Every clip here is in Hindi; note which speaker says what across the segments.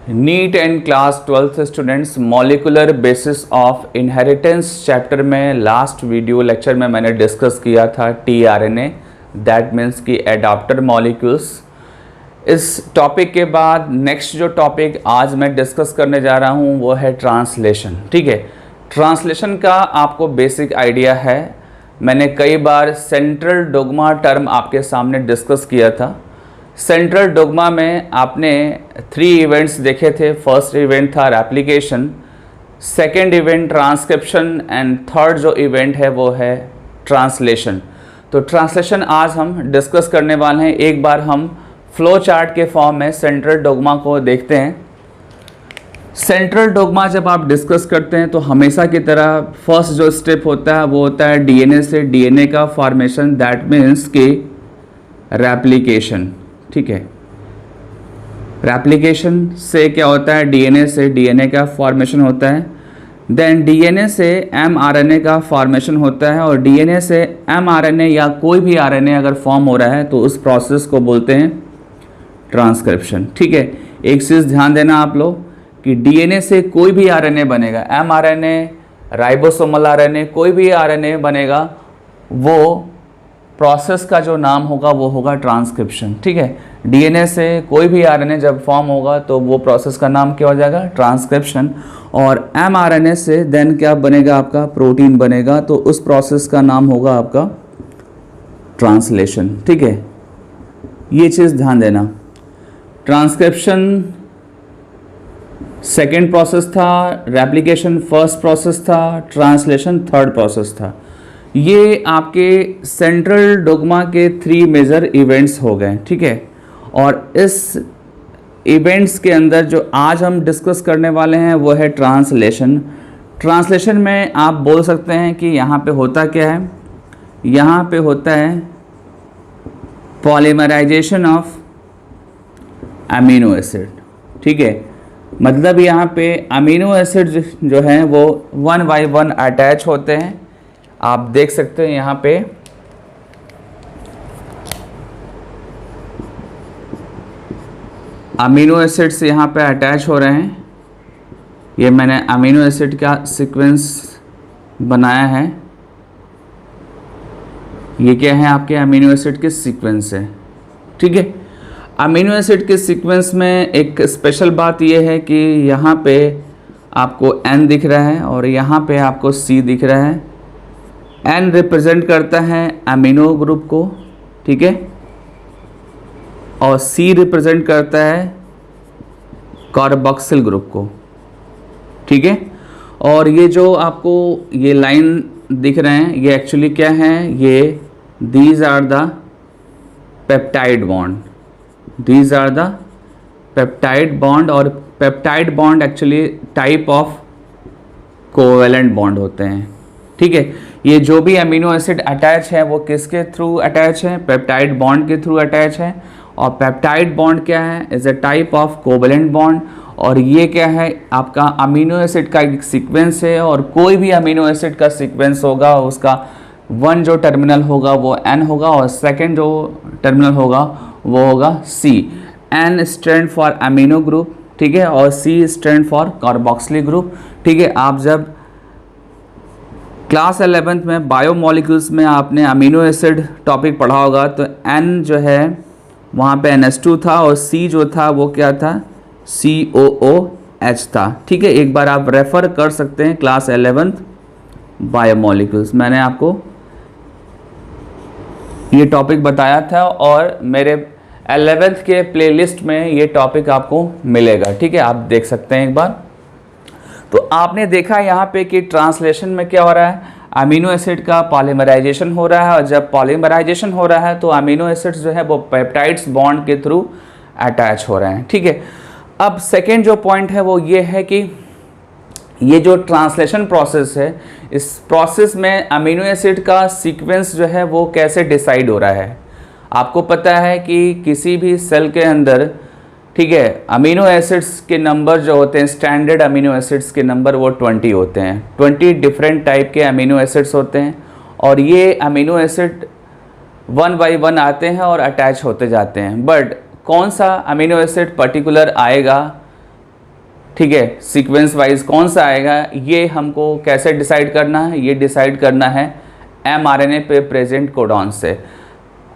Speaker 1: Neat and class 12th students, molecular basis of inheritance chapter में लास्ट वीडियो लेक्चर में मैंने डिस्कस किया था टीआरएनए, दैट मीन्स कि एडाप्टर मॉलिक्यूल्स। इस टॉपिक के बाद नेक्स्ट जो टॉपिक आज मैं डिस्कस करने जा रहा हूँ वो है ट्रांसलेशन। ठीक है, ट्रांसलेशन का आपको बेसिक आइडिया है, मैंने कई बार सेंट्रल डोग्मा टर्म आपके सामने डिस्कस किया था। सेंट्रल डोग्मा में आपने 3 इवेंट्स देखे थे। फर्स्ट इवेंट था replication, second event transcription and third जो इवेंट है वो है ट्रांसलेशन। तो ट्रांसलेशन आज हम डिस्कस करने वाले हैं। एक बार हम फ्लो चार्ट के फॉर्म में सेंट्रल डोग्मा को देखते हैं। सेंट्रल डोग्मा जब आप डिस्कस करते हैं तो हमेशा की तरह फर्स्ट जो स्टेप होता है वो होता है डीएनए से डीएनए का फॉर्मेशन, दैट मीन्स कि रेप्लिकेशन। ठीक है, रेप्लिकेशन से क्या होता है, डीएनए से डीएनए का फॉर्मेशन होता है। देन डीएनए से एमआरएनए का फॉर्मेशन होता है, और डीएनए से एमआरएनए या कोई भी आरएनए अगर फॉर्म हो रहा है तो उस प्रोसेस को बोलते हैं ट्रांसक्रिप्शन। ठीक है, एक चीज़ ध्यान देना आप लोग कि डीएनए से कोई भी आरएनए बनेगा, एमआरएनए, राइबोसोमल आरएनए, कोई भी आरएनए बनेगा, वो प्रोसेस का जो नाम होगा वो होगा ट्रांसक्रिप्शन। ठीक है, डीएनए से कोई भी आरएनए जब फॉर्म होगा तो वो प्रोसेस का नाम क्या हो जाएगा, ट्रांसक्रिप्शन। और एमआरएनए से देन क्या बनेगा, आपका प्रोटीन बनेगा, तो उस प्रोसेस का नाम होगा आपका ट्रांसलेशन। ठीक है, ये चीज़ ध्यान देना। ट्रांसक्रिप्शन सेकेंड प्रोसेस था, रेप्लिकेशन फर्स्ट प्रोसेस था, ट्रांसलेशन थर्ड प्रोसेस था। ये आपके सेंट्रल डोग्मा के 3 मेजर इवेंट्स हो गए। ठीक है, और इस इवेंट्स के अंदर जो आज हम डिस्कस करने वाले हैं वो है ट्रांसलेशन। ट्रांसलेशन में आप बोल सकते हैं कि यहाँ पे होता क्या है, यहाँ पे होता है पॉलीमराइजेशन ऑफ अमीनो एसिड। ठीक है, मतलब यहाँ पे अमीनो एसिड जो हैं वो 1 बाय 1 अटैच होते हैं। आप देख सकते हैं यहाँ पे अमीनो एसिड्स यहाँ पे अटैच हो रहे हैं। ये मैंने अमीनो एसिड का सीक्वेंस बनाया है। ये क्या है, आपके अमीनो एसिड के सीक्वेंस है। ठीक है, अमीनो एसिड के सीक्वेंस में एक स्पेशल बात ये है कि यहाँ पे आपको N दिख रहा है और यहाँ पे आपको C दिख रहा है। N रिप्रेजेंट करता है अमीनो ग्रुप को, ठीक है, और C रिप्रेजेंट करता है कार्बोक्सिल ग्रुप को। ठीक है, और ये जो आपको ये लाइन दिख रहे हैं ये एक्चुअली क्या है, ये these are the peptide bond, these are the peptide bond. और peptide bond actually type of covalent bond होते हैं। ठीक है, ये जो भी अमीनो एसिड अटैच है वो किसके थ्रू अटैच है, पेप्टाइड बॉन्ड के थ्रू अटैच है। और पेप्टाइड बॉन्ड क्या है, is a type of covalent bond. और ये क्या है, आपका अमीनो एसिड का एक सीक्वेंस है, और कोई भी अमीनो एसिड का सीक्वेंस होगा उसका 1 जो टर्मिनल होगा वो N होगा, और सेकेंड जो टर्मिनल होगा वो होगा C। N stand for amino group, ठीक है, और C stand for carboxyl group. ठीक है, आप जब क्लास 11th में बायोमोलिक्यूल्स में आपने अमीनो एसिड टॉपिक पढ़ा होगा तो N जो है वहाँ पे NH2 था, और C जो था वो क्या था, COOH था। ठीक है, एक बार आप रेफ़र कर सकते हैं क्लास 11th बायोमोलिक्यूल्स, मैंने आपको ये टॉपिक बताया था और मेरे 11th के प्लेलिस्ट में ये टॉपिक आपको मिलेगा। ठीक है, आप देख सकते हैं एक बार। तो आपने देखा यहाँ पे कि ट्रांसलेशन में क्या हो रहा है, अमीनो एसिड का पॉलीमराइजेशन हो रहा है, और जब पॉलीमराइजेशन हो रहा है तो अमीनो एसिड्स जो है वो पेप्टाइड्स बॉन्ड के थ्रू अटैच हो रहे हैं। ठीक है, अब सेकेंड जो पॉइंट है वो ये है कि ये जो ट्रांसलेशन प्रोसेस है, इस प्रोसेस में अमीनो एसिड का सीक्वेंस जो है वो कैसे डिसाइड हो रहा है। आपको पता है कि किसी भी सेल के अंदर, ठीक है, अमीनो एसिड्स के नंबर जो होते हैं, स्टैंडर्ड अमीनो एसिड्स के नंबर वो 20 होते हैं। 20 डिफरेंट टाइप के अमीनो एसिड्स होते हैं, और ये अमीनो एसिड 1 बाय 1 आते हैं और अटैच होते जाते हैं। बट कौन सा अमीनो एसिड पर्टिकुलर आएगा ठीक है, सीक्वेंस वाइज कौन सा आएगा ये हमको कैसे डिसाइड करना है, ये डिसाइड करना है mRNA पे प्रेजेंट कोडॉन से।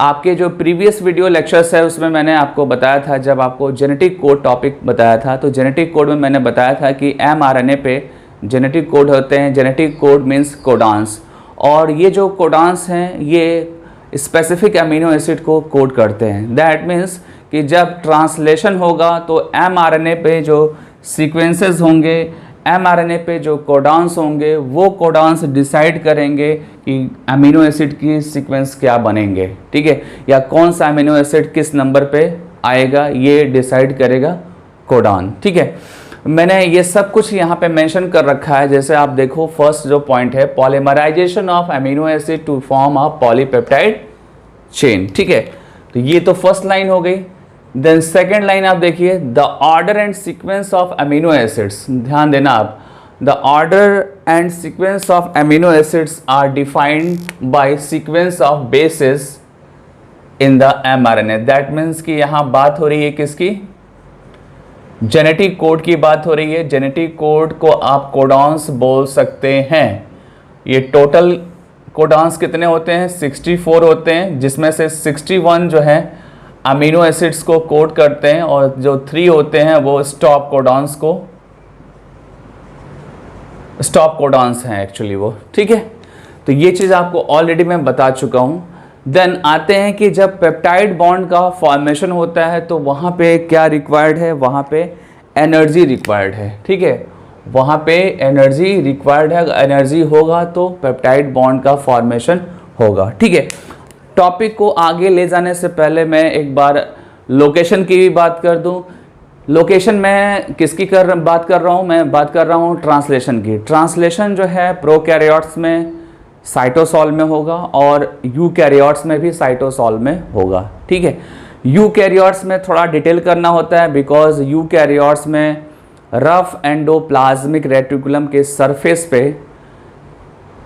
Speaker 1: आपके जो प्रीवियस वीडियो लेक्चर्स है उसमें मैंने आपको बताया था, जब आपको जेनेटिक कोड टॉपिक बताया था तो जेनेटिक कोड में मैंने बताया था कि mRNA पे जेनेटिक कोड होते हैं। जेनेटिक कोड मीन्स कोडॉन्स, और ये जो कोडॉन्स हैं ये स्पेसिफिक अमीनो एसिड को कोड करते हैं। दैट मीन्स कि जब ट्रांसलेशन होगा तो mRNA पे जो सीक्वेंसेस होंगे, mRNA पे जो कोडॉन्स होंगे, वो कोडॉन्स डिसाइड करेंगे कि अमीनो एसिड की सीक्वेंस क्या बनेंगे, ठीक है, या कौन सा अमीनो एसिड किस नंबर पे आएगा, ये डिसाइड करेगा कोडॉन, ठीक है। मैंने ये सब कुछ यहाँ पे मेंशन कर रखा है। जैसे आप देखो, फर्स्ट जो पॉइंट है polymerisation of amino acid to form a polypeptide chain, ठीक है, तो ये तो फर्स्ट लाइन हो गई। देन सेकेंड लाइन आप देखिए, the order and sequence of amino acids, ध्यान देना आप, the order and sequence of amino acids are defined by sequence of bases in the mRNA। That means कि यहाँ बात हो रही है किसकी, जेनेटिक कोड की बात हो रही है। जेनेटिक कोड को आप कोडॉन्स बोल सकते हैं। ये टोटल कोडॉन्स कितने होते हैं, 64 होते हैं, जिसमें से 61 जो है अमीनो एसिड्स को कोड करते हैं, और जो 3 होते हैं वो स्टॉप कोडॉन्स हैं एक्चुअली वो, ठीक है। तो ये चीज़ आपको ऑलरेडी मैं बता चुका हूँ। देन आते हैं कि जब पेप्टाइड बॉन्ड का फॉर्मेशन होता है तो वहाँ पे क्या रिक्वायर्ड है, वहाँ पे एनर्जी रिक्वायर्ड है, ठीक है, वहाँ पे एनर्जी रिक्वायर्ड है। एनर्जी होगा तो पेप्टाइड बॉन्ड का फॉर्मेशन होगा, ठीक है। टॉपिक को आगे ले जाने से पहले मैं एक बार लोकेशन की भी बात कर दूं। लोकेशन में किसकी बात कर रहा हूं, मैं बात कर रहा हूं ट्रांसलेशन की। ट्रांसलेशन जो है प्रोकैरियोट्स में साइटोसॉल में होगा और यूकैरियोट्स में भी साइटोसॉल में होगा, ठीक है। यूकैरियोट्स में थोड़ा डिटेल करना होता है, बिकॉज यूकैरियोट्स में रफ एंडोप्लाज्मिक रेटिकुलम के सरफेस पे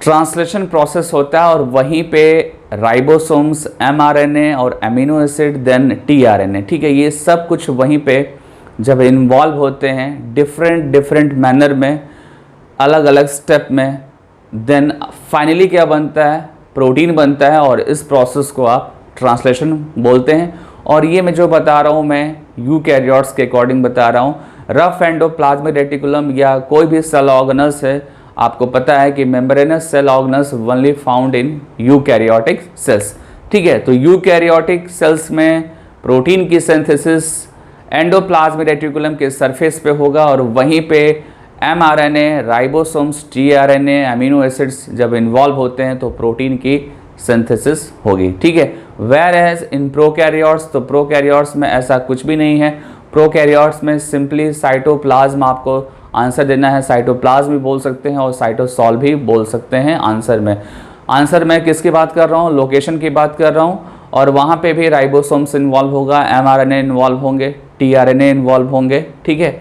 Speaker 1: ट्रांसलेशन प्रोसेस होता है, और वहीं पे राइबोसोम्स, mRNA और अमीनो एसिड, देन tRNA, ठीक है, ये सब कुछ वहीं पे जब इन्वॉल्व होते हैं डिफरेंट मैनर में, अलग अलग स्टेप में, देन फाइनली क्या बनता है, प्रोटीन बनता है, और इस प्रोसेस को आप ट्रांसलेशन बोलते हैं। और ये मैं जो बता रहा हूँ मैं यूकैरियोट्स के अकॉर्डिंग बता रहा हूँ। रफ एंडोप्लाज्मिक रेटिकुलम या कोई भी सेल ऑर्गेनल्स है, आपको पता है कि membranous cell organelles only found in eukaryotic cells, ठीक है। तो यूकैरियोटिक सेल्स में प्रोटीन की सिंथेसिस एंडोप्लाज्मिक रेटिकुलम के सरफेस पे होगा, और वहीं पे mRNA, ribosomes, tRNA, amino acids जब इन्वॉल्व होते हैं तो प्रोटीन की सिंथेसिस होगी, ठीक है। वेयर एज इन प्रोकैरियोट्स, तो प्रोकैरियोट्स में ऐसा कुछ भी नहीं है। प्रोकैरियोट्स में सिंपली साइटोप्लाज्म आपको आंसर देना है, साइटोप्लाज्म भी बोल सकते हैं और साइटोसॉल भी बोल सकते हैं आंसर में। आंसर में किसकी बात कर रहा हूँ, लोकेशन की बात कर रहा हूँ, और वहाँ पे भी राइबोसोम्स इन्वॉल्व होगा, mRNA इन्वॉल्व होंगे, tRNA इन्वॉल्व होंगे, ठीक है।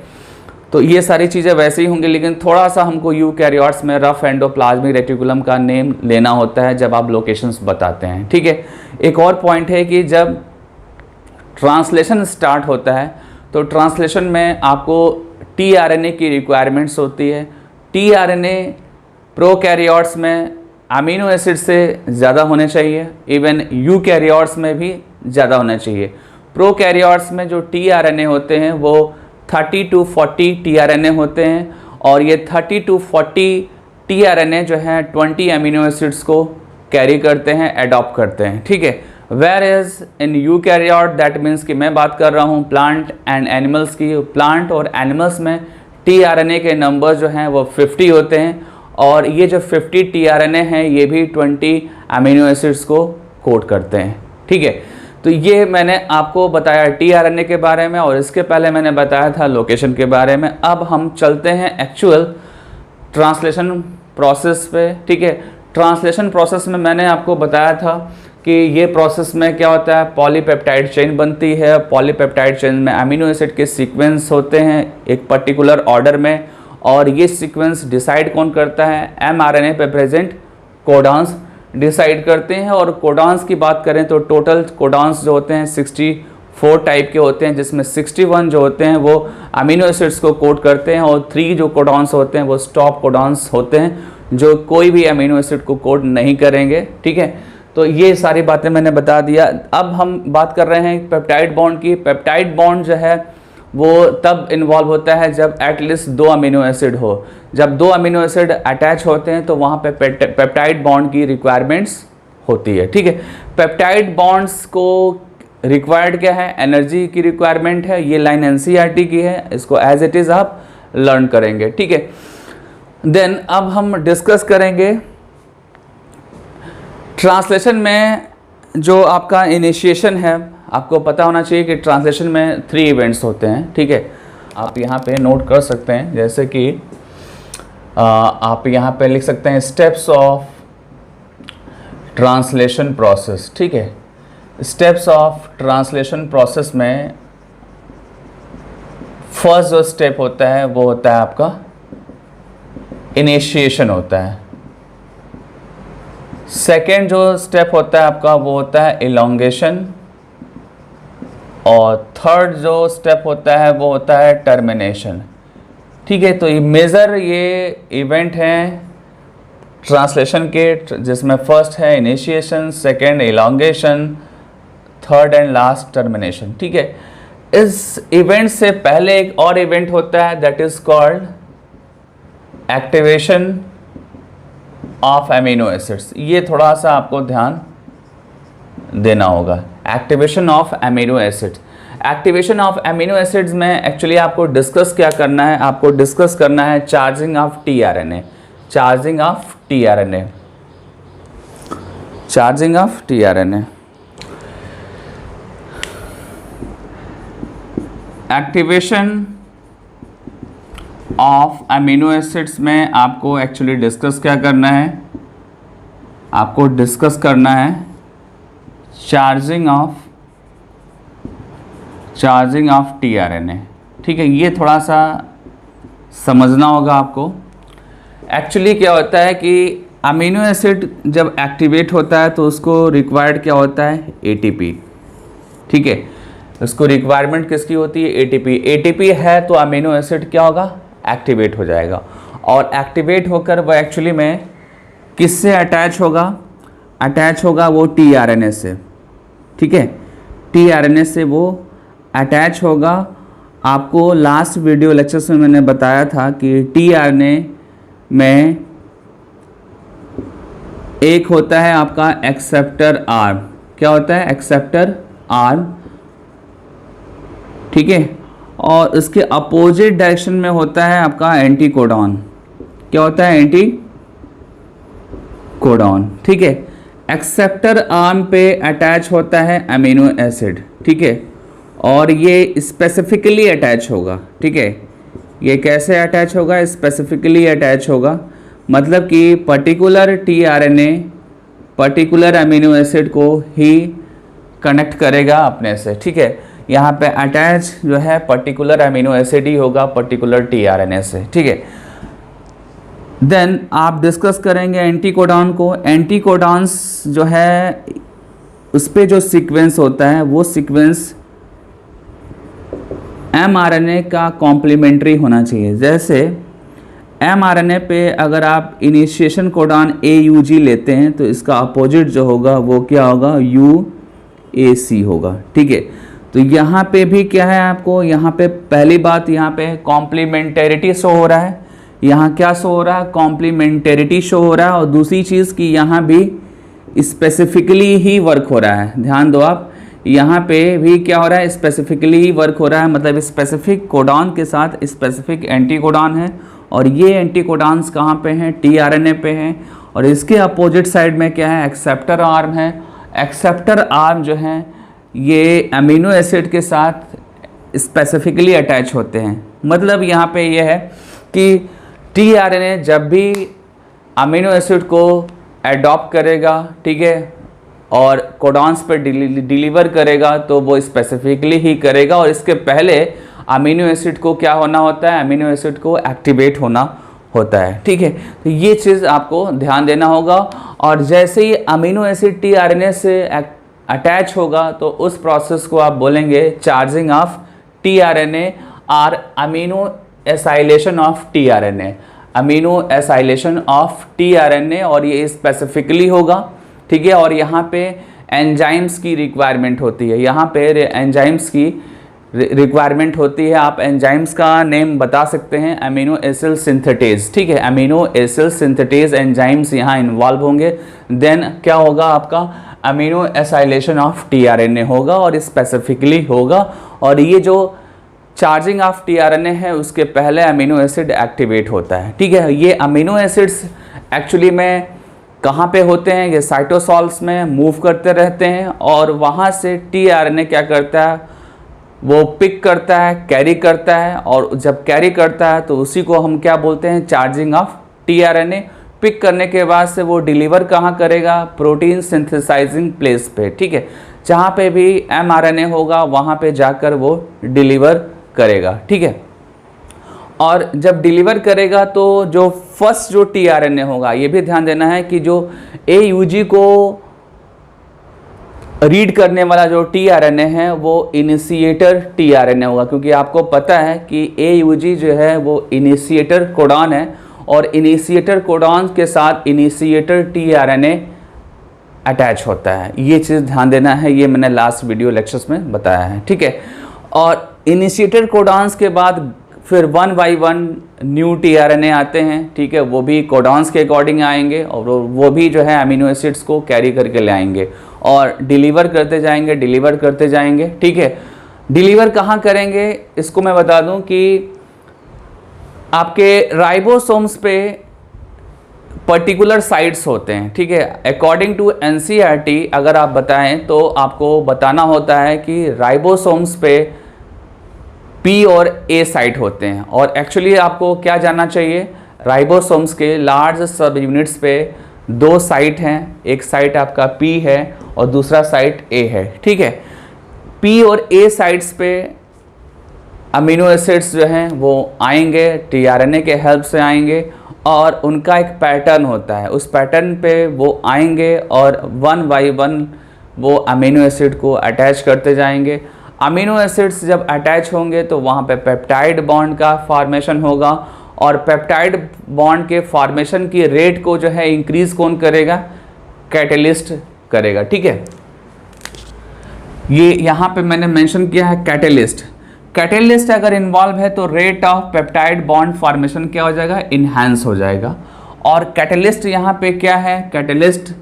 Speaker 1: तो ये सारी चीज़ें वैसे ही होंगी, लेकिन थोड़ा सा हमको यूकैरियोट्स में रफ एंडोप्लाज्मिक रेटिकुलम का नेम लेना होता है जब आप लोकेशंस बताते हैं, ठीक है। एक और पॉइंट है कि जब ट्रांसलेशन स्टार्ट होता है तो ट्रांसलेशन में आपको tRNA की रिक्वायरमेंट्स होती है। tRNA प्रोकैरियोट्स में अमीनो एसिड से ज़्यादा होने चाहिए, इवन यूकैरियोट्स में भी ज़्यादा होना चाहिए। प्रोकैरियोट्स में जो tRNA होते हैं वो 30 to 40 tRNA होते हैं, और ये 30 to 40 tRNA जो है 20 अमीनो एसिड्स को कैरी करते हैं, एडॉप्ट करते हैं, ठीक है। Whereas in eukaryote, that means कि मैं बात कर रहा हूँ प्लांट एंड एनिमल्स की। प्लांट और एनिमल्स में tRNA के नंबर जो हैं वो 50 होते हैं, और ये जो 50 tRNA हैं ये भी 20 अमीनो एसिड्स को कोड करते हैं, ठीक है। तो ये मैंने आपको बताया tRNA के बारे में, और इसके पहले मैंने बताया था लोकेशन के बारे में। अब हम चलते हैं एक्चुअल ट्रांसलेशन प्रोसेस पे, ठीक है। ट्रांसलेशन प्रोसेस में मैंने आपको बताया था कि ये प्रोसेस में क्या होता है, पॉलीपेप्टाइड चेन बनती है। पॉलीपेप्टाइड चेन में अमीनो एसिड के सीक्वेंस होते हैं एक पर्टिकुलर ऑर्डर में, और ये सीक्वेंस डिसाइड कौन करता है, mRNA पे प्रेजेंट कोडॉन्स डिसाइड करते हैं। और कोडॉन्स की बात करें तो टोटल कोडॉन्स जो होते हैं 4 टाइप के होते हैं, जिसमें 61 जो होते हैं वो अमीनो एसिड्स को कोड करते हैं और 3 जो कोडॉन्स होते हैं वो स्टॉप कोडॉन्स होते हैं, जो कोई भी अमीनो एसिड को कोड नहीं करेंगे। ठीक है, तो ये सारी बातें मैंने बता दिया। अब हम बात कर रहे हैं पेप्टाइड बॉन्ड की। पेप्टाइड बॉन्ड जो है वो तब इन्वॉल्व होता है जब एटलीस्ट 2 अमीनो एसिड हो। जब 2 अमीनो एसिड अटैच होते हैं तो वहाँ पे पेप्टाइड बॉन्ड की रिक्वायरमेंट्स होती है। ठीक है, पेप्टाइड बॉन्ड्स को रिक्वायर्ड क्या है, एनर्जी की रिक्वायरमेंट है। ये लाइन एनसीईआरटी की है, इसको एज इट इज़ आप लर्न करेंगे। ठीक है, देन अब हम डिस्कस करेंगे ट्रांसलेशन में जो आपका इनिशिएशन है। आपको पता होना चाहिए कि ट्रांसलेशन में 3 इवेंट्स होते हैं। ठीक है, आप यहाँ पे नोट कर सकते हैं, जैसे कि आप यहाँ पे लिख सकते हैं स्टेप्स ऑफ ट्रांसलेशन प्रोसेस। ठीक है, स्टेप्स ऑफ ट्रांसलेशन प्रोसेस में फर्स्ट जो स्टेप होता है वो होता है आपका इनिशिएशन होता है। सेकेंड जो स्टेप होता है आपका वो होता है इलोंगेशन, और थर्ड जो स्टेप होता है वो होता है टर्मिनेशन। ठीक है, तो ये मेजर ये इवेंट हैं ट्रांसलेशन के, जिसमें फर्स्ट है initiation, second elongation, third and last termination. ठीक है, इस इवेंट से पहले एक और इवेंट होता है that is called activation of amino acids. ये थोड़ा सा आपको ध्यान देना होगा। Activation of amino acids, activation of amino acids में एक्चुअली आपको डिस्कस क्या करना है, आपको डिस्कस करना है charging of tRNA, charging of tRNA, charging of tRNA. Activation of amino acids में आपको एक्चुअली डिस्कस क्या करना है, आपको डिस्कस करना है चार्जिंग ऑफ टीआरएनए। ठीक है, ये थोड़ा सा समझना होगा आपको। एक्चुअली क्या होता है कि अमीनो एसिड जब एक्टिवेट होता है तो उसको रिक्वायर्ड क्या होता है, एटीपी। ठीक है, उसको रिक्वायरमेंट किसकी होती है, एटीपी। एटीपी है तो अमीनो एसिड क्या होगा, एक्टिवेट हो जाएगा, और एक्टिवेट होकर वह एक्चुअली में किससे अटैच होगा, अटैच होगा वो टीआरएनए से। ठीक है, टीआरएनए से वो अटैच होगा। आपको लास्ट वीडियो लेक्चर्स में मैंने बताया था कि टीआरएनए में एक होता है आपका एक्सेप्टर आर्म। क्या होता है, एक्सेप्टर आर्म। ठीक है, और इसके अपोजिट डायरेक्शन में होता है आपका एंटी कोडॉन। क्या होता है, एंटी कोडॉन। ठीक है, एक्सेप्टर आर्म पे अटैच होता है अमीनो एसिड। ठीक है, और ये स्पेसिफिकली अटैच होगा। ठीक है, ये कैसे अटैच होगा, स्पेसिफिकली अटैच होगा, मतलब कि particular tRNA particular amino acid को ही कनेक्ट करेगा अपने से। ठीक है, यहाँ पे अटैच जो है पर्टिकुलर अमीनो एसिड ही होगा पर्टिकुलर टीआरएनए से। ठीक है, देन आप डिस्कस करेंगे एंटीकोडॉन को। एंटीकोडॉन्स जो है उस पर जो सीक्वेंस होता है वो सीक्वेंस एमआरएनए का कॉम्प्लीमेंट्री होना चाहिए। जैसे एमआरएनए पे अगर आप इनिशिएशन कोडॉन AUG लेते हैं तो इसका अपोजिट जो होगा वो क्या होगा, UAC होगा। ठीक है, तो यहाँ पे भी क्या है, आपको यहाँ पे पहली बात यहाँ पे कॉम्प्लीमेंटेरिटी शो हो रहा है। यहाँ क्या शो हो रहा है, कॉम्प्लीमेंटेरिटी शो हो रहा है। और दूसरी चीज़ कि यहाँ भी स्पेसिफिकली ही वर्क हो रहा है। ध्यान दो आप, यहाँ पे भी क्या हो रहा है, स्पेसिफिकली ही वर्क हो रहा है, मतलब स्पेसिफिक कोडॉन के साथ स्पेसिफिक एंटी कोडॉन है। और ये एंटी कोडॉन्स कहाँ पे हैं, टीआरएनए पे हैं। और इसके अपोजिट साइड में क्या है, एक्सेप्टर आर्म है। एक्सेप्टर आर्म जो है ये अमीनो एसिड के साथ स्पेसिफिकली अटैच होते हैं। मतलब यहाँ पे ये है कि टीआरएनए जब भी अमीनो एसिड को एडॉप्ट करेगा, ठीक है, और कोडॉन्स पर डिलीवर करेगा तो वो स्पेसिफिकली ही करेगा। और इसके पहले अमीनो एसिड को क्या होना होता है, अमीनो एसिड को एक्टिवेट होना होता है। ठीक है, तो ये चीज़ आपको ध्यान देना होगा। और जैसे ही अमीनो एसिड टीआरएनए से अटैच होगा तो उस प्रोसेस को आप बोलेंगे चार्जिंग ऑफ टीआरएनए और amino acylation of tRNA, amino acylation of tRNA, और ये स्पेसिफिकली होगा, ठीक है। और यहाँ पे एंजाइम्स की रिक्वायरमेंट होती है, यहाँ पे एंजाइम्स की रिक्वायरमेंट होती है। आप एंजाइम्स का नेम बता सकते हैं, अमीनो एसिड सिंथेटेज, ठीक है। अमीनो एसिड सिंथेटेज एंजाइम्स यहाँ इन्वॉल्व होंगे। देन क्या होगा आपका अमीनो एसाइलेशन ऑफ टीआरएनए होगा और स्पेसिफिकली होगा। और ये जो चार्जिंग ऑफ टीआरएनए है उसके पहले अमीनो एसिड एक्टिवेट होता है, ठीक है। ये अमीनो एसिड्स एक्चुअली में कहाँ पे होते हैं, ये साइटोसॉल्स में मूव करते रहते हैं और वहाँ से टीआरएनए क्या करता है, वो पिक करता है, कैरी करता है, और जब कैरी करता है तो उसी को हम क्या बोलते हैं, चार्जिंग ऑफ टीआरएनए। पिक करने के बाद से वो डिलीवर कहाँ करेगा, प्रोटीन सिंथेसाइजिंग प्लेस पे, ठीक है। जहाँ पे भी एमआरएनए होगा वहाँ पे जाकर वो डिलीवर करेगा, ठीक है। और जब डिलीवर करेगा तो जो फर्स्ट जो टीआरएनए होगा, ये भी ध्यान देना है कि जो एयूजी को रीड करने वाला जो टीआरएनए है वो इनिशिएटर टीआरएनए होगा, क्योंकि आपको पता है कि एयूजी जो है वो इनिशिएटर कोडॉन है और इनिशिएटर कोडॉन के साथ इनिशिएटर टीआरएनए अटैच होता है। ये चीज़ ध्यान देना है, ये मैंने लास्ट वीडियो लेक्चर्स में बताया है, ठीक है। और इनिशिएटर कोडॉन्स के बाद फिर 1 बाई 1 न्यू टीआरएनए आते हैं, ठीक है। वो भी कोडॉन्स के अकॉर्डिंग आएंगे और वो भी जो है अमीनो एसिड्स को कैरी करके ले आएंगे और डिलीवर करते जाएंगे, डिलीवर करते जाएंगे, ठीक है। डिलीवर कहाँ करेंगे इसको मैं बता दूं कि आपके राइबोसोम्स पे पर्टिकुलर साइट्स होते हैं, ठीक है। अकॉर्डिंग टू एनसीईआरटी अगर आप बताएं तो आपको बताना होता है कि राइबोसोम्स पे पी और ए साइट होते हैं, और एक्चुअली आपको क्या जानना चाहिए, राइबोसोम्स के लार्ज सब यूनिट्स पे 2 साइट हैं, एक साइट आपका पी है और दूसरा साइट ए है, ठीक है। पी और ए साइट्स पे अमीनो एसिड्स जो हैं वो आएंगे, टीआरएनए के हेल्प से आएंगे और उनका एक पैटर्न होता है, उस पैटर्न पे वो आएंगे और 1 बाई 1 वो अमीनो एसिड को अटैच करते जाएंगे। अमीनो एसिड्स जब अटैच होंगे तो वहाँ पे पेप्टाइड बॉन्ड का फॉर्मेशन होगा और पेप्टाइड बॉन्ड के फॉर्मेशन की रेट को जो है इंक्रीज कौन करेगा, कैटलिस्ट करेगा, ठीक है। ये यहाँ पे मैंने मेंशन किया है कैटलिस्ट। कैटलिस्ट अगर इन्वॉल्व है तो rate of peptide bond formation क्या हो जाएगा, इन्हांस हो जाएगा। और कैटलिस्ट यहाँ पे क्या है, कैटलिस्ट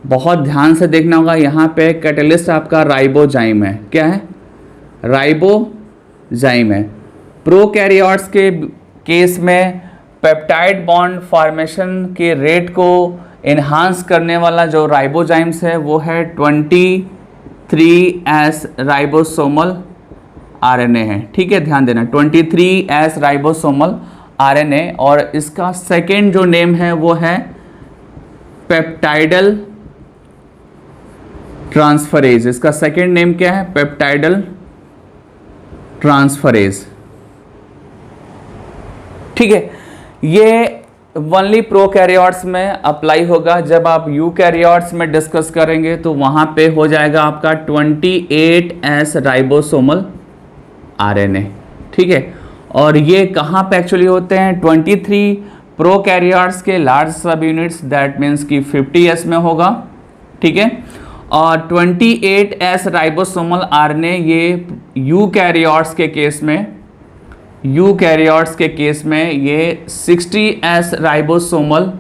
Speaker 1: बहुत ध्यान से देखना होगा। यहाँ पे कैटलिस्ट आपका राइबोजाइम है, क्या है, राइबोजाइम है। प्रोकैरियोट्स के केस में पेप्टाइड बॉन्ड फॉर्मेशन के रेट को इन्हांस करने वाला जो राइबोजाइम्स है वो है 23S राइबोसोमल आरएनए है, ठीक है, ध्यान देना 23S राइबोसोमल आरएनए। और इसका सेकेंड जो नेम है वो है पेप्टाइडल ट्रांसफरेज। इसका सेकेंड नेम क्या है, पेप्टाइडल ट्रांसफरेज, ठीक है। ये ओनली प्रोकैरियोट्स में अप्लाई होगा। जब आप यूकैरियोट्स में डिस्कस करेंगे तो वहां पे हो जाएगा आपका 28S राइबोसोमल आरएनए, ठीक है। और ये कहाँ पे एक्चुअली होते हैं, 23 प्रोकैरियोट्स के लार्ज सब यूनिट्स, दैट मीन्स कि 50S में होगा, ठीक है। और 28S राइबोसोमल आरएनए ये यूकैरियोट्स के केस में, यूकैरियोट्स के केस में ये 60S राइबोसोमल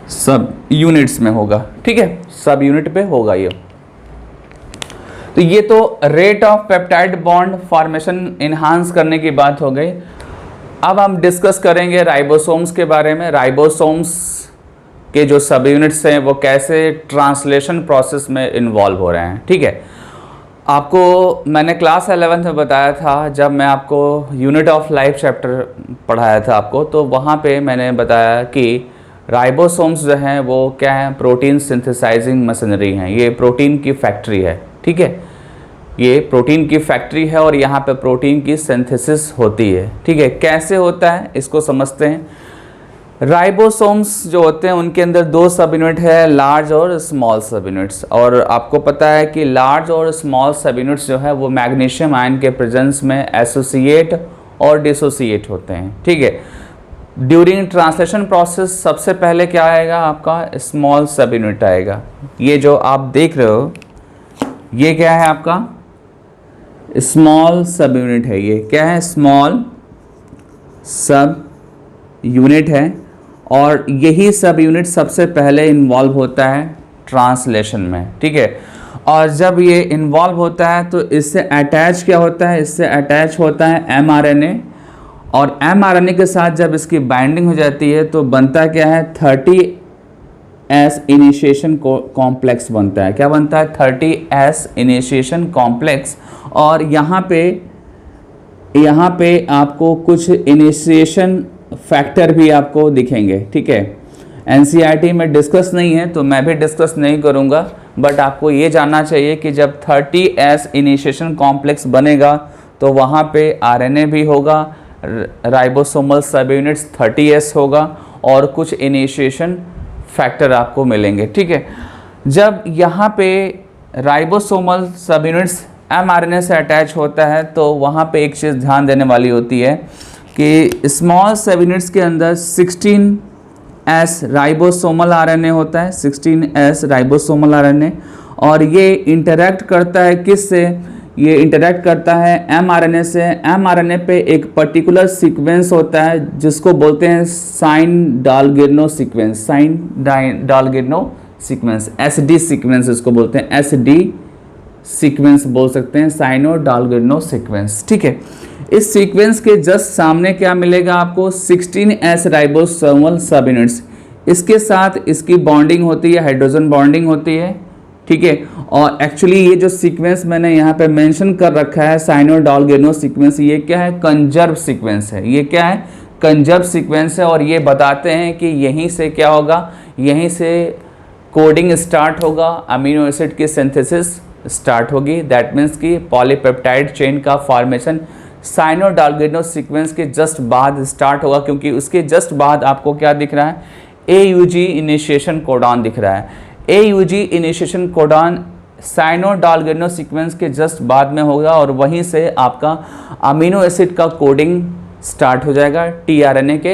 Speaker 1: सब यूनिट्स में होगा, ठीक है, सब यूनिट पे होगा ये। तो ये तो rate of peptide bond formation enhance करने की बात हो गई। अब हम डिस्कस करेंगे राइबोसोम्स के बारे में। राइबोसोम्स के जो सब यूनिट्स हैं वो कैसे ट्रांसलेशन प्रोसेस में इन्वॉल्व हो रहे हैं, ठीक है। आपको मैंने क्लास 11th में बताया था, जब मैं आपको यूनिट ऑफ लाइफ चैप्टर पढ़ाया था आपको, तो वहाँ पे मैंने बताया कि राइबोसोम्स जो हैं वो क्या हैं, प्रोटीन सिंथेसाइजिंग मशीनरी हैं। ये प्रोटीन की फैक्ट्री है, ठीक है, ये प्रोटीन की फैक्ट्री है और यहाँ पे प्रोटीन की सिंथेसिस होती है, ठीक है। कैसे होता है इसको समझते हैं। राइबोसोम्स जो होते हैं उनके अंदर दो सब यूनिट है, लार्ज और स्मॉल सब यूनिट्स। और आपको पता है कि लार्ज और स्मॉल सब यूनिट्स जो है वो मैग्नीशियम आयन के प्रेजेंस में एसोसिएट और डिसोसिएट होते हैं। ठीक है, ड्यूरिंग ट्रांसलेशन प्रोसेस सबसे पहले क्या आएगा, आपका स्मॉल सब यूनिट आएगा। ये जो आप देख रहे हो ये क्या है, आपका स्मॉल सब यूनिट है। ये क्या है, स्मॉल सब यूनिट है। और यही सब यूनिट सबसे पहले इन्वॉल्व होता है ट्रांसलेशन में। ठीक है, और जब ये इन्वॉल्व होता है तो इससे अटैच क्या होता है, इससे अटैच होता है mRNA। और mRNA के साथ जब इसकी बाइंडिंग हो जाती है तो बनता क्या है, 30S इनिशिएशन कॉम्प्लेक्स बनता है। क्या बनता है, 30S इनिशिएशन कॉम्प्लेक्स। और यहाँ पे आपको कुछ इनिशिएशन फैक्टर भी आपको दिखेंगे। ठीक है, एनसीईआरटी में डिस्कस नहीं है तो मैं भी डिस्कस नहीं करूँगा, बट आपको ये जानना चाहिए कि जब 30S इनिशिएशन कॉम्प्लेक्स बनेगा तो वहाँ पे आरएनए भी होगा, राइबोसोमल सब यूनिट्स 30S होगा और कुछ इनिशिएशन फैक्टर आपको मिलेंगे। ठीक है, जब यहाँ पे राइबोसोमल सब यूनिट्स mRNA से अटैच होता है तो वहाँ पे एक चीज़ ध्यान देने वाली होती है कि स्मॉल सब यूनिट्स के अंदर 16S राइबोसोमल आरएनए होता है, 16S राइबोसोमल आरएनए। और ये इंटरैक्ट करता है किससे, ये इंटरैक्ट करता है mRNA से। mRNA पे एक पर्टिकुलर सीक्वेंस होता है जिसको बोलते हैं Shine Dalgarno sequence, Shine Dalgarno sequence, SD sequence इसको बोलते हैं, SD सीक्वेंस बोल सकते हैं, साइनो डालगिर्नो सीक्वेंस। ठीक है, इस सीक्वेंस के जस्ट सामने क्या मिलेगा आपको, 16S राइबोसोमल सब यूनिट्स। इसके साथ इसकी बॉन्डिंग होती है, हाइड्रोजन बॉन्डिंग होती है। ठीक है, और एक्चुअली ये जो सीक्वेंस मैंने यहाँ पे मेंशन कर रखा है साइनो डालगिर्नो सीक्वेंस, ये क्या है, कंजर्व सीक्वेंस है। ये क्या है, कंजर्व सीक्वेंस है। और ये बताते हैं कि यहीं से क्या होगा, यहीं से कोडिंग स्टार्ट होगा, अमीनो एसिड की सिंथेसिस स्टार्ट होगी। दैट मीन्स कि पॉलीपेप्टाइड चेन का फॉर्मेशन साइनो डालगिर्नो सीक्वेंस के जस्ट बाद स्टार्ट होगा, क्योंकि उसके जस्ट बाद आपको क्या दिख रहा है, AUG इनिशिएशन कोडॉन दिख रहा है। AUG initiation codon Shine Dalgarno sequence के जस्ट बाद में होगा और वहीं से आपका अमीनो एसिड का कोडिंग स्टार्ट हो जाएगा tRNA के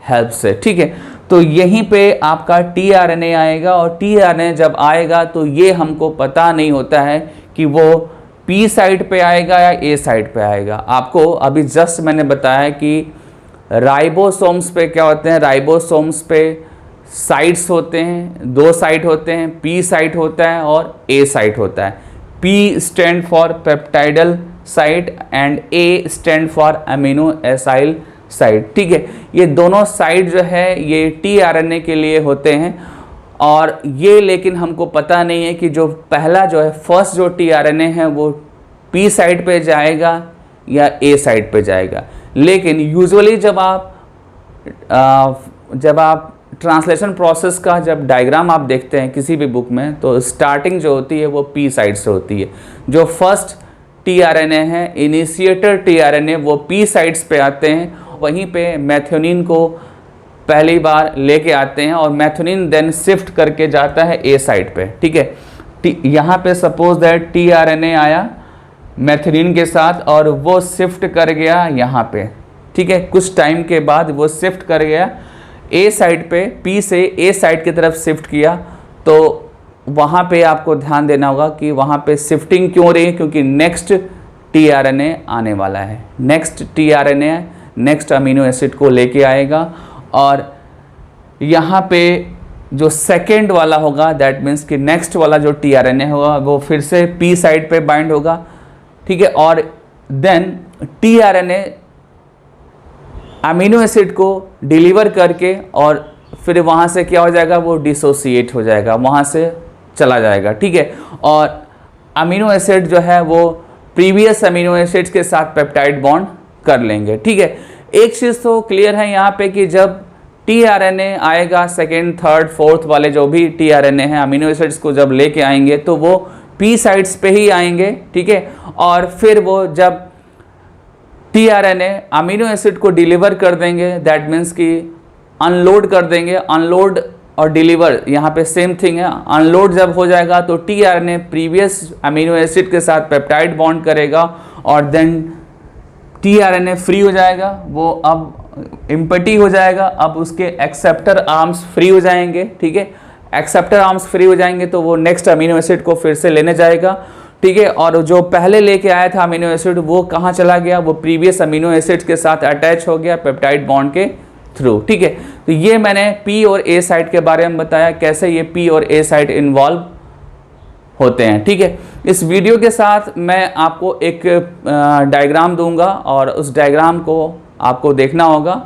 Speaker 1: हेल्प से। ठीक है, तो यहीं पे आपका tRNA आएगा। और tRNA जब आएगा तो ये हमको पता नहीं होता है कि वो P साइड पे आएगा या A साइड पे आएगा। आपको अभी जस्ट मैंने बताया कि राइबोसोम्स पे क्या होते हैं, राइबोसोम्स पे साइट्स होते हैं, दो साइट होते हैं, P साइट होता है और A साइट होता है। P stand for peptidyl site and A stand for amino acyl site. ठीक है, ये दोनों साइट जो है ये tRNA के लिए होते हैं। और ये लेकिन हमको पता नहीं है कि जो पहला जो है फर्स्ट जो tRNA है वो P साइड पे जाएगा या A साइड पे जाएगा। लेकिन यूजुअली जब आप ट्रांसलेशन प्रोसेस का जब डायग्राम आप देखते हैं किसी भी बुक में तो स्टार्टिंग जो होती है वो P साइड से होती है। जो फर्स्ट tRNA है, इनिशिएटर tRNA, वो P साइड्स पे आते हैं। वहीं पे मैथ्योनिन को पहली बार लेके आते हैं और मैथ्योनिन देन शिफ्ट करके जाता है A साइड पे। ठीक है, यहाँ पे सपोज दैट tRNA आया मैथ्योनिन के साथ और वो शिफ्ट कर गया यहाँ पे। ठीक है, कुछ टाइम के बाद वो शिफ्ट कर गया A साइड पे, P से A साइड की तरफ शिफ्ट किया। तो वहाँ पे आपको ध्यान देना होगा कि वहाँ पे शिफ्टिंग क्यों रही है, क्योंकि नेक्स्ट tRNA आने वाला है। Next tRNA next amino acid को लेके आएगा और यहाँ पे जो सेकेंड वाला होगा दैट मीन्स कि नेक्स्ट वाला जो tRNA होगा वो फिर से P साइड पे बाइंड होगा। ठीक है, और देन tRNA अमीनो एसिड को डिलीवर करके और फिर वहाँ से क्या हो जाएगा, वो डिसोसिएट हो जाएगा, वहाँ से चला जाएगा। ठीक है, और अमीनो एसिड जो है वो प्रीवियस अमीनो एसिड्स के साथ पेप्टाइड बॉन्ड कर लेंगे। ठीक है, एक चीज़ तो क्लियर है यहाँ पे कि जब tRNA आएगा, सेकेंड थर्ड फोर्थ वाले जो भी tRNA हैं अमीनो एसिड्स को जब लेके आएंगे तो वो P साइड्स पे ही आएंगे। ठीक है, और फिर वो जब tRNA अमीनो एसिड को डिलीवर कर देंगे दैट मीन्स कि अनलोड कर देंगे। अनलोड और डिलीवर यहाँ पे सेम थिंग है। अनलोड जब हो जाएगा तो टीआरएनए प्रीवियस अमीनो एसिड के साथ पेप्टाइड बॉन्ड करेगा और देन टीआरएनए फ्री हो जाएगा, वो अब इम्पटी हो जाएगा। अब उसके एक्सेप्टर आर्म्स फ्री हो जाएंगे, ठीक है। एक्सेप्टर आर्म्स फ्री हो जाएंगे तो वो नेक्स्ट अमीनो एसिड को फिर से लेने जाएगा, ठीक है। और जो पहले लेके आया था अमीनो एसिड वो कहाँ चला गया, वो प्रीवियस अमीनो एसिड के साथ अटैच हो गया पेप्टाइड बॉन्ड के थ्रू, ठीक है। तो ये मैंने पी और ए साइट के बारे में बताया, कैसे ये पी और ए साइट इन्वॉल्व होते हैं, ठीक है। इस वीडियो के साथ मैं आपको एक डायग्राम दूंगा और उस डायग्राम को आपको देखना होगा।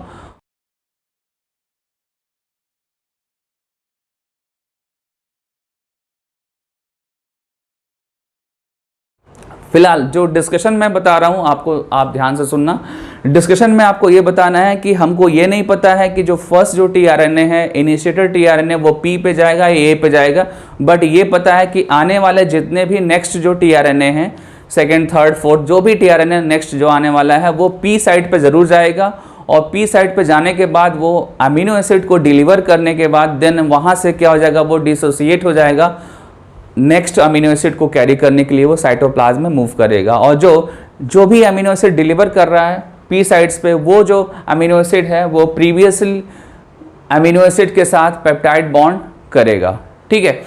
Speaker 1: फिलहाल जो डिस्कशन मैं बता रहा हूँ आपको, आप ध्यान से सुनना। डिस्कशन में आपको ये बताना है कि हमको ये नहीं पता है कि जो फर्स्ट जो टीआरएनए है, इनिशिएटर टीआरएनए, वो पी पे जाएगा या ए पे जाएगा, बट ये पता है कि आने वाले जितने भी नेक्स्ट जो टीआरएनए हैं, सेकेंड, थर्ड, फोर्थ, जो भी टीआरएनए नेक्स्ट जो आने वाला है वो पी साइट पे ज़रूर जाएगा। और पी साइट पे जाने के बाद वो अमीनो एसिड को डिलीवर करने के बाद देन वहाँ से क्या हो जाएगा, वो डिसोसिएट हो जाएगा। नेक्स्ट अमीनो एसिड को कैरी करने के लिए वो साइटोप्लाज्म में मूव करेगा। और जो भी अमीनो एसिड डिलीवर कर रहा है पी साइट्स पे, वो जो अमीनो एसिड है वो प्रीवियसली अमीनो एसिड के साथ पेप्टाइड बॉन्ड करेगा, ठीक है।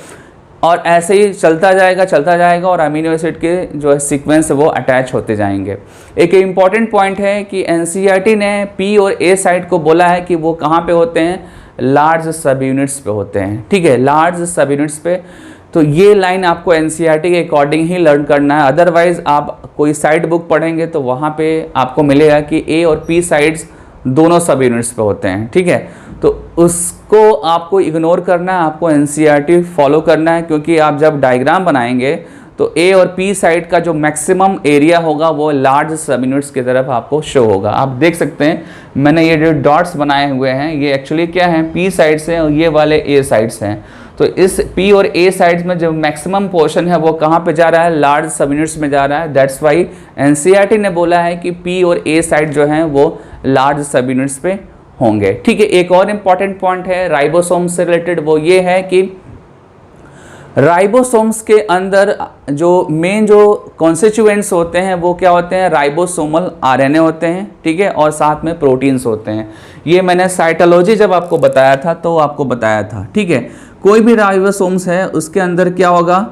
Speaker 1: और ऐसे ही चलता जाएगा और अमीनो एसिड के जो है सीक्वेंस वो अटैच होते जाएंगे। एक इम्पॉर्टेंट पॉइंट है कि एनसीईआरटी ने पी और ए साइट को बोला है कि वो कहाँ पे होते हैं, लार्ज सब यूनिट्स पे होते हैं, ठीक है, लार्ज सब यूनिट्स पे। तो ये लाइन आपको एनसीईआरटी के अकॉर्डिंग ही लर्न करना है, अदरवाइज आप कोई साइड बुक पढ़ेंगे तो वहाँ पे आपको मिलेगा कि ए और पी साइड्स दोनों सब यूनिट्स पे होते हैं, ठीक है। तो उसको आपको इग्नोर करना है, आपको एनसीईआरटी फॉलो करना है, क्योंकि आप जब डायग्राम बनाएंगे तो ए और पी साइड का जो मैक्सिमम एरिया होगा वो लार्ज सब यूनिट्स की तरफ आपको शो होगा। आप देख सकते हैं मैंने ये जो डॉट्स बनाए हुए हैं ये एक्चुअली क्या हैं, पी साइड्स हैं और ये वाले ए साइड्स हैं। तो इस पी और ए साइड्स में जो मैक्सिमम पोर्शन है वो कहाँ पे जा रहा है, लार्ज सब यूनिट्स में जा रहा है। दैट्स वाई एनसीईआरटी ने बोला है कि पी और ए साइड जो हैं वो लार्ज सब यूनिट्स पे होंगे, ठीक है। एक और इम्पॉर्टेंट पॉइंट है राइबोसोम से रिलेटेड, वो ये है कि राइबोसोम्स के अंदर जो मेन जो कॉन्स्टिट्यूएंट्स होते हैं वो क्या होते हैं, राइबोसोमल आरएनए होते हैं, ठीक है, और साथ में प्रोटीन्स होते हैं। ये मैंने साइटोलॉजी जब आपको बताया था तो आपको बताया था, ठीक है। कोई भी राइबोसोम्स है उसके अंदर क्या होगा,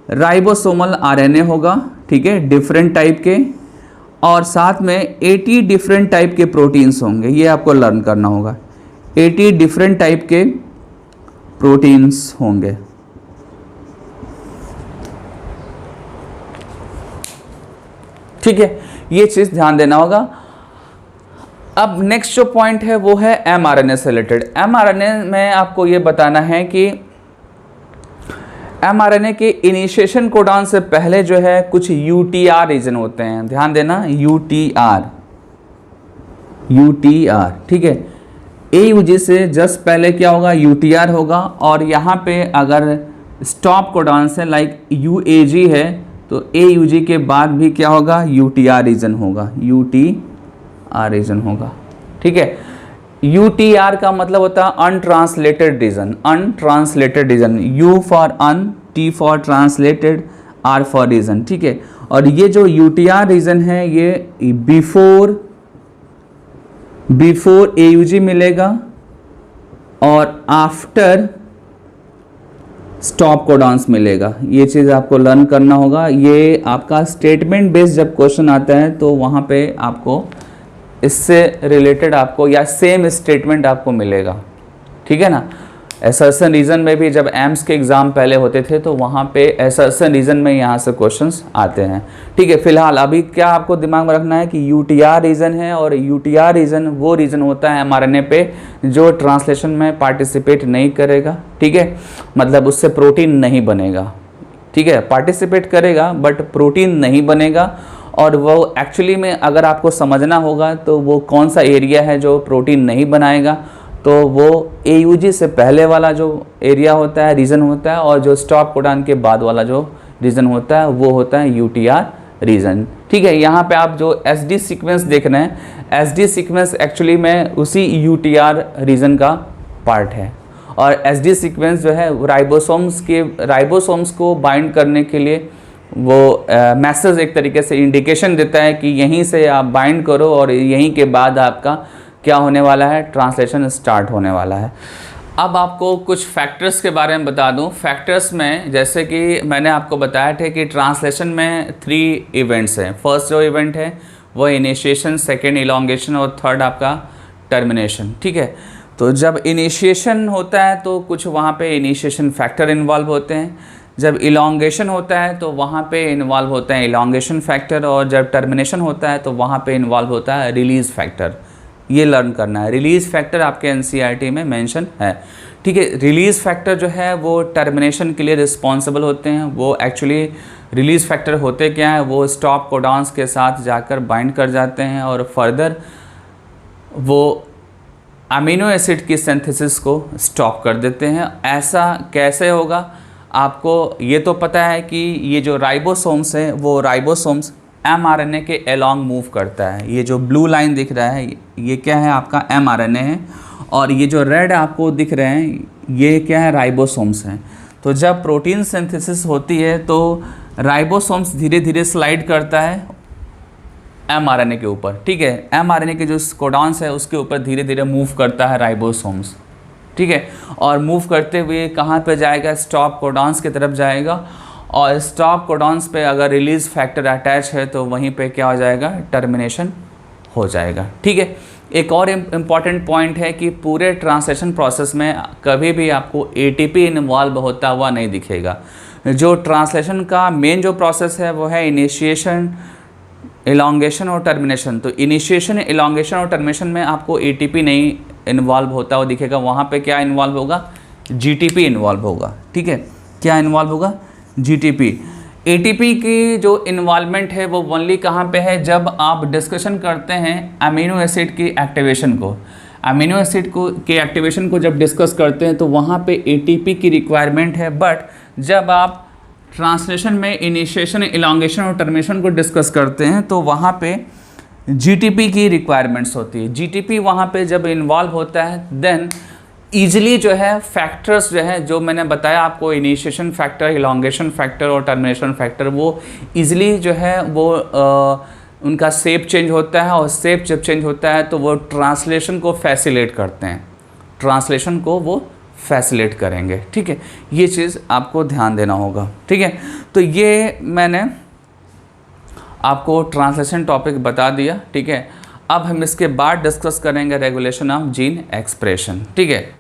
Speaker 1: राइबोसोमल आरएनए होगा, ठीक है, डिफरेंट टाइप के, और साथ में 80 डिफरेंट टाइप के प्रोटीन्स होंगे। ये आपको लर्न करना होगा, 80 डिफरेंट टाइप के प्रोटीन्स होंगे, ठीक है। ये चीज़ ध्यान देना होगा। अब नेक्स्ट जो पॉइंट है वो है एमआरएनए से रिलेटेड। एमआरएनए में आपको ये बताना है कि एमआरएनए के इनिशिएशन कोडॉन से पहले जो है कुछ यूटीआर रीजन होते हैं, ध्यान देना, यूटीआर, ठीक है। एयूजी से जस्ट पहले क्या होगा, यूटीआर होगा, और यहाँ पे अगर स्टॉप कोडॉन से लाइक यूएजी है तो एयूजी के बाद भी क्या होगा, यूटीआर रीजन होगा, यूटीआर रीजन होगा, ठीक है। यूटीआर का मतलब होता है untranslated region, untranslated region, U for un, T for translated, R for region, ठीक है। और ये जो यूटीआर रीजन है ये बिफोर एयूजी मिलेगा और आफ्टर स्टॉप कोडॉन्स मिलेगा। ये चीज़ आपको लर्न करना होगा। ये आपका स्टेटमेंट बेस्ड जब क्वेश्चन आता है तो वहाँ पे आपको इससे रिलेटेड आपको या सेम स्टेटमेंट आपको मिलेगा, ठीक है ना। असर्शन रीजन में भी जब एम्स के एग्ज़ाम पहले होते थे तो वहाँ पे असर्शन रीजन में यहाँ से क्वेश्चंस आते हैं, ठीक है। फिलहाल अभी क्या आपको दिमाग में रखना है कि यूटीआर रीजन है, और यूटीआर रीजन वो रीजन होता है एमआरएनए पे जो ट्रांसलेशन में पार्टिसिपेट नहीं करेगा, ठीक है, मतलब उससे प्रोटीन नहीं बनेगा, ठीक है। पार्टिसिपेट करेगा बट प्रोटीन नहीं बनेगा। और वो एक्चुअली में अगर आपको समझना होगा तो वो कौन सा एरिया है जो प्रोटीन नहीं बनाएगा, तो वो एयूजी से पहले वाला जो एरिया होता है, रीजन होता है, और जो स्टॉप कोडॉन के बाद वाला जो रीजन होता है वो होता है यूटीआर रीजन। ठीक है, यहाँ पे आप जो SD सीक्वेंस देख रहे हैं, SD सीक्वेंस एक्चुअली में उसी UTR रीजन का पार्ट है। और SD सीक्वेंस जो है राइबोसोम्स को बाइंड करने के लिए वो मैसेज एक तरीके से इंडिकेशन देता है कि यहीं से आप बाइंड करो और यहीं के बाद आपका क्या होने वाला है, ट्रांसलेशन स्टार्ट होने वाला है। अब आपको कुछ फैक्टर्स के बारे में बता दूं। फैक्टर्स में जैसे कि मैंने आपको बताया था कि ट्रांसलेशन में 3 इवेंट्स हैं। फर्स्ट जो इवेंट है वो इनिशिएशन, सेकेंड इलॉन्गेशन और थर्ड आपका टर्मिनेशन। ठीक है, तो जब इनिशिएशन होता है तो कुछ वहाँ पे इनिशिएशन फैक्टर इन्वॉल्व होते हैं, जब इलॉन्गेशन होता है तो वहाँ पे इन्वॉल्व होते हैं इलॉन्गेशन फैक्टर, और जब टर्मिनेशन होता है तो वहाँ पे इन्वॉल्व होता है रिलीज़ फैक्टर। ये लर्न करना है। रिलीज़ फैक्टर आपके NCERT में मेंशन है। ठीक है, रिलीज़ फैक्टर जो है वो टर्मिनेशन के लिए रिस्पॉन्सिबल होते हैं। वो एक्चुअली रिलीज़ फैक्टर होते क्या है, वो स्टॉप कोडॉन्स के साथ जाकर बाइंड कर जाते हैं और फर्दर वो अमीनो एसिड की सिंथेसिस को स्टॉप कर देते हैं। ऐसा कैसे होगा, आपको ये तो पता है कि ये जो राइबोसोम्स है वो राइबोसोम्स mRNA के अलोंग मूव करता है। ये जो ब्लू लाइन दिख रहा है ये क्या है, आपका mRNA है, और ये जो रेड आपको दिख रहे हैं ये क्या है, राइबोसोम्स हैं। तो जब प्रोटीन सिंथेसिस होती है तो राइबोसोम्स धीरे धीरे स्लाइड करता है mRNA के ऊपर। ठीक है, mRNA के जो कोडॉन्स है उसके ऊपर धीरे धीरे मूव करता है राइबोसोम्स। ठीक है, और मूव करते हुए कहाँ पे जाएगा, स्टॉप कोडॉन्स की तरफ जाएगा, और स्टॉप कोडॉन्स पे अगर रिलीज़ फैक्टर अटैच है तो वहीं पे क्या हो जाएगा, टर्मिनेशन हो जाएगा। ठीक है, एक और इम्पॉर्टेंट पॉइंट है कि पूरे ट्रांसलेशन प्रोसेस में कभी भी आपको ATP इन्वॉल्व होता हुआ नहीं दिखेगा। जो ट्रांसलेशन का मेन जो प्रोसेस है वो है इनिशिएशन, इलॉन्गेशन और टर्मिनेशन। तो इनिशिएशन, इलॉन्गेशन और टर्मिनेशन में आपको ATP नहीं इन्वॉल्व होता हुआ दिखेगा। वहाँ पे क्या इन्वॉल्व होगा, GTP इन्वॉल्व होगा। ठीक है, क्या इन्वॉल्व होगा, GTP। ATP की जो इन्वॉल्वमेंट है वो ओनली कहाँ पे है, जब आप डिस्कशन करते हैं अमीनो एसिड की एक्टिवेशन को। अमीनो एसिड को के एक्टिवेशन को जब डिस्कस करते हैं तो वहाँ पे ATP की रिक्वायरमेंट है। बट जब आप ट्रांसलेशन में इनिशिएशन, इलॉन्गेशन और टर्मिनेशन को डिस्कस करते हैं तो वहाँ पे GTP की रिक्वायरमेंट्स होती है। GTP वहाँ पे जब इन्वॉल्व होता है देन ईजिली जो है फैक्टर्स जो है, जो मैंने बताया आपको, इनिशिएशन फैक्टर, इलॉन्गेशन फैक्टर और टर्मिनेशन फैक्टर, वो ईजिली जो है वो उनका शेप चेंज होता है, और शेप जब चेंज होता है तो वो ट्रांसलेशन को फैसिलिटेट करते हैं, ट्रांसलेशन को वो फैसिलिटेट करेंगे। ठीक है, ये चीज़ आपको ध्यान देना होगा। ठीक है, तो ये मैंने आपको ट्रांसलेशन टॉपिक बता दिया। ठीक है, अब हम इसके बाद डिस्कस करेंगे रेगुलेशन ऑफ जीन एक्सप्रेशन। ठीक है।